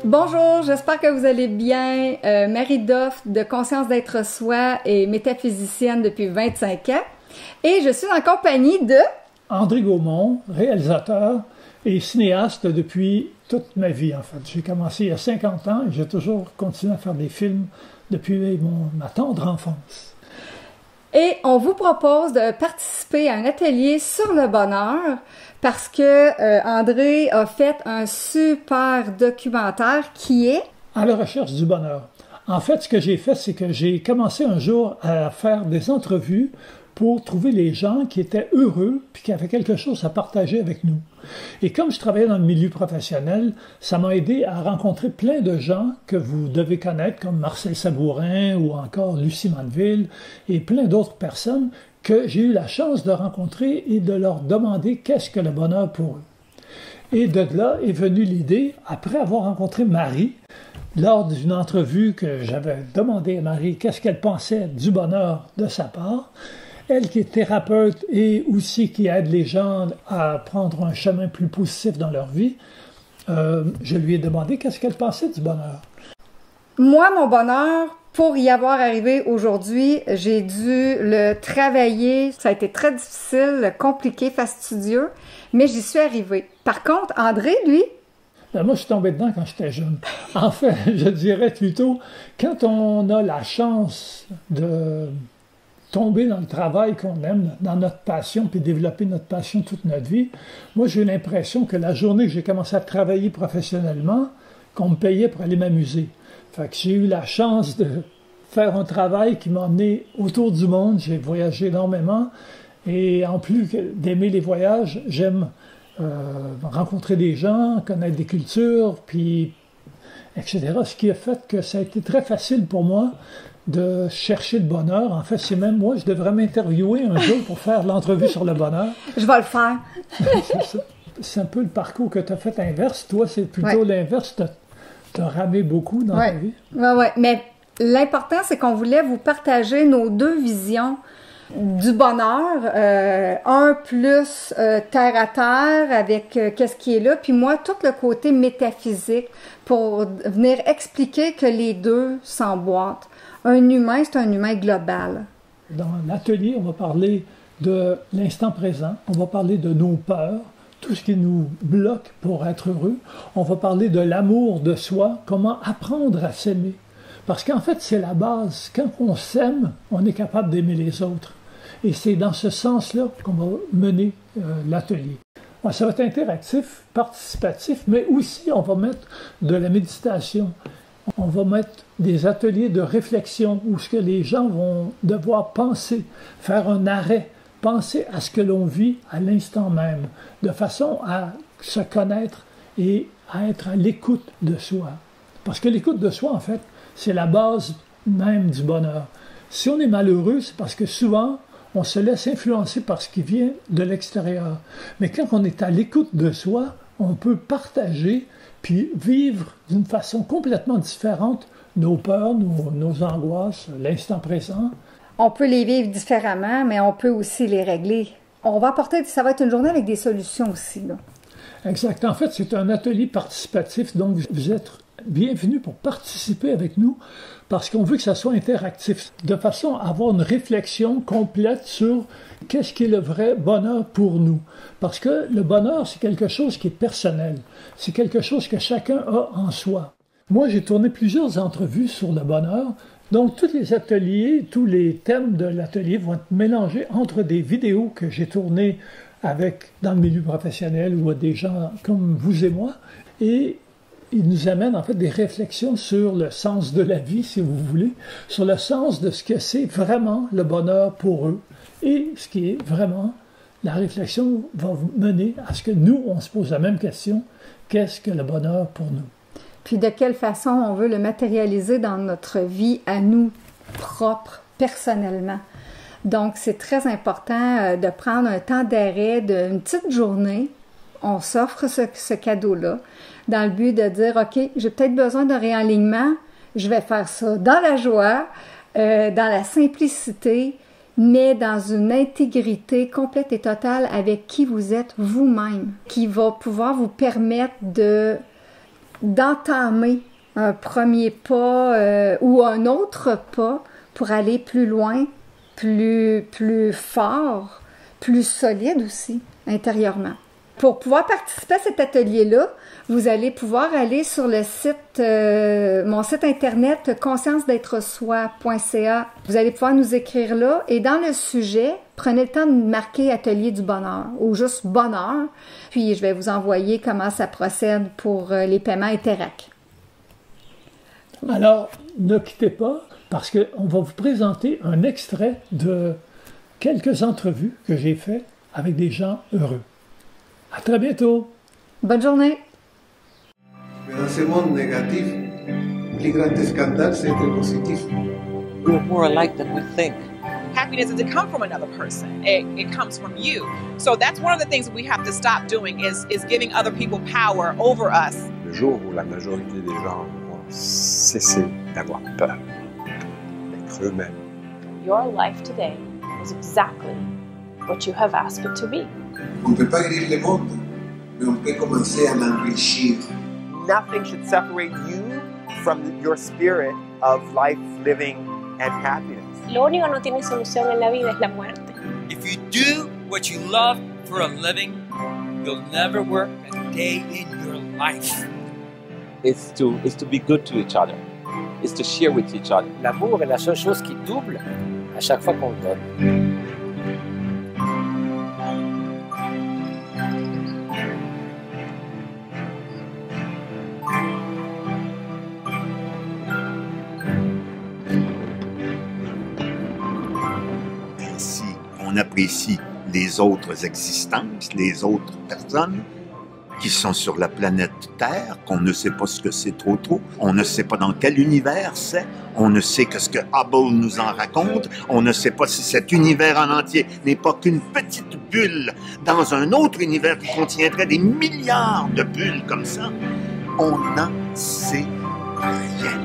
Bonjour, j'espère que vous allez bien. Marie Doff de Conscience d'être soi et métaphysicienne depuis 25 ans. Et je suis en compagnie de... André Gaumont, réalisateur et cinéaste depuis toute ma vie, en fait. J'ai commencé il y a 50 ans et j'ai toujours continué à faire des films depuis ma tendre enfance. Et on vous propose de participer à un atelier sur le bonheur parce que André a fait un super documentaire qui est... À la recherche du bonheur. En fait, ce que j'ai fait, c'est que j'ai commencé un jour à faire des entrevues pour trouver les gens qui étaient heureux puis qui avaient quelque chose à partager avec nous. Et comme je travaillais dans le milieu professionnel, ça m'a aidé à rencontrer plein de gens que vous devez connaître, comme Marcel Sabourin ou encore Lucie Mandeville et plein d'autres personnes que j'ai eu la chance de rencontrer et de leur demander qu'est-ce que le bonheur pour eux. Et de là est venue l'idée, après avoir rencontré Marie, lors d'une entrevue que j'avais demandé à Marie qu'est-ce qu'elle pensait du bonheur de sa part. Elle qui est thérapeute et aussi qui aide les gens à prendre un chemin plus positif dans leur vie, je lui ai demandé qu'est-ce qu'elle pensait du bonheur. Moi, mon bonheur, pour y avoir arrivé aujourd'hui, j'ai dû le travailler. Ça a été très difficile, compliqué, fastidieux, mais j'y suis arrivée. Par contre, André, lui... Ben moi, je suis tombé dedans quand j'étais jeune. En fait, je dirais plutôt, quand on a la chance de tomber dans le travail qu'on aime, dans notre passion, puis développer notre passion toute notre vie, moi, j'ai eu l'impression que la journée que j'ai commencé à travailler professionnellement, qu'on me payait pour aller m'amuser. Fait que j'ai eu la chance de faire un travail qui m'a emmené autour du monde. J'ai voyagé énormément. Et en plus d'aimer les voyages, j'aime rencontrer des gens, connaître des cultures, puis etc. Ce qui a fait que ça a été très facile pour moi de chercher le bonheur. En fait, c'est même moi, je devrais m'interviewer un jour pour faire l'entrevue sur le bonheur. Je vais le faire. C'est un peu le parcours que tu as fait inverse. Toi, c'est plutôt l'inverse. Tu as ramé beaucoup dans ta vie. Oui. Mais l'important, c'est qu'on voulait vous partager nos deux visions du bonheur. Un plus terre à terre avec qu'est-ce qui est là, puis moi, tout le côté métaphysique pour venir expliquer que les deux s'emboîtent. Un humain, c'est un humain global. Dans l'atelier, on va parler de l'instant présent, on va parler de nos peurs, tout ce qui nous bloque pour être heureux. On va parler de l'amour de soi, comment apprendre à s'aimer. Parce qu'en fait, c'est la base. Quand on s'aime, on est capable d'aimer les autres. Et c'est dans ce sens-là qu'on va mener l'atelier. Ça va être interactif, participatif, mais aussi on va mettre de la méditation. On va mettre des ateliers de réflexion où ce que les gens vont devoir penser, faire un arrêt, penser à ce que l'on vit à l'instant même, de façon à se connaître et à être à l'écoute de soi. Parce que l'écoute de soi, en fait, c'est la base même du bonheur. Si on est malheureux, c'est parce que souvent, on se laisse influencer par ce qui vient de l'extérieur. Mais quand on est à l'écoute de soi, on peut partager puis vivre d'une façon complètement différente nos peurs, nos angoisses, l'instant présent. On peut les vivre différemment, mais on peut aussi les régler. On va apporter, ça va être une journée avec des solutions aussi, là. Exact. En fait, c'est un atelier participatif, donc vous êtes bienvenus pour participer avec nous parce qu'on veut que ça soit interactif, de façon à avoir une réflexion complète sur qu'est-ce qui est le vrai bonheur pour nous. Parce que le bonheur, c'est quelque chose qui est personnel. C'est quelque chose que chacun a en soi. Moi, j'ai tourné plusieurs entrevues sur le bonheur. Donc, tous les ateliers, tous les thèmes de l'atelier vont être mélangés entre des vidéos que j'ai tournées dans le milieu professionnel ou à des gens comme vous et moi. Et ils nous amènent en fait des réflexions sur le sens de la vie, si vous voulez, sur le sens de ce que c'est vraiment le bonheur pour eux. Et ce qui est vraiment, la réflexion va mener à ce que nous, on se pose la même question, qu'est-ce que le bonheur pour nous? Puis de quelle façon on veut le matérialiser dans notre vie à nous, propre, personnellement. Donc, c'est très important de prendre un temps d'arrêt d'une petite journée. On s'offre ce cadeau-là dans le but de dire, OK, j'ai peut-être besoin d'un réalignement, je vais faire ça dans la joie, dans la simplicité, mais dans une intégrité complète et totale avec qui vous êtes vous-même, qui va pouvoir vous permettre de d'entamer un premier pas ou un autre pas pour aller plus loin, plus fort, plus solide aussi, intérieurement. Pour pouvoir participer à cet atelier-là, vous allez pouvoir aller sur le site, mon site internet conscience-d'être-soi.ca. Vous allez pouvoir nous écrire là et dans le sujet, prenez le temps de marquer Atelier du bonheur ou juste bonheur. Puis je vais vous envoyer comment ça procède pour les paiements Interac. Alors, ne quittez pas parce qu'on va vous présenter un extrait de quelques entrevues que j'ai faites avec des gens heureux. À très bientôt. Bonne journée. Dans ce monde négatif, le plus grand scandale, c'est être positif. We're more alike than we think. Happiness doesn't come from another person. It comes from you. So that's one of the things that we have to stop doing is giving other people power over us. Le jour où la majorité des gens vont cesser d'avoir peur d'être eux-mêmes. Your life today is exactly what you have asked it to be. On ne peut pas guérir le monde, mais on peut commencer à l'enrichir. Nothing should separate you from your spirit of life, living, and happiness. Lo único que no tiene solución en la vida es la muerte. If you do what you love for a living, you'll never work a day in your life. It's to be good to each other. It's to share with each other. L'amour est la seule chose qui double à chaque fois qu'on le donne. On apprécie les autres existences, les autres personnes qui sont sur la planète Terre, qu'on ne sait pas ce que c'est trop, on ne sait pas dans quel univers c'est, on ne sait que ce que Hubble nous en raconte, on ne sait pas si cet univers en entier n'est pas qu'une petite bulle dans un autre univers qui contiendrait des milliards de bulles comme ça. On n'en sait rien.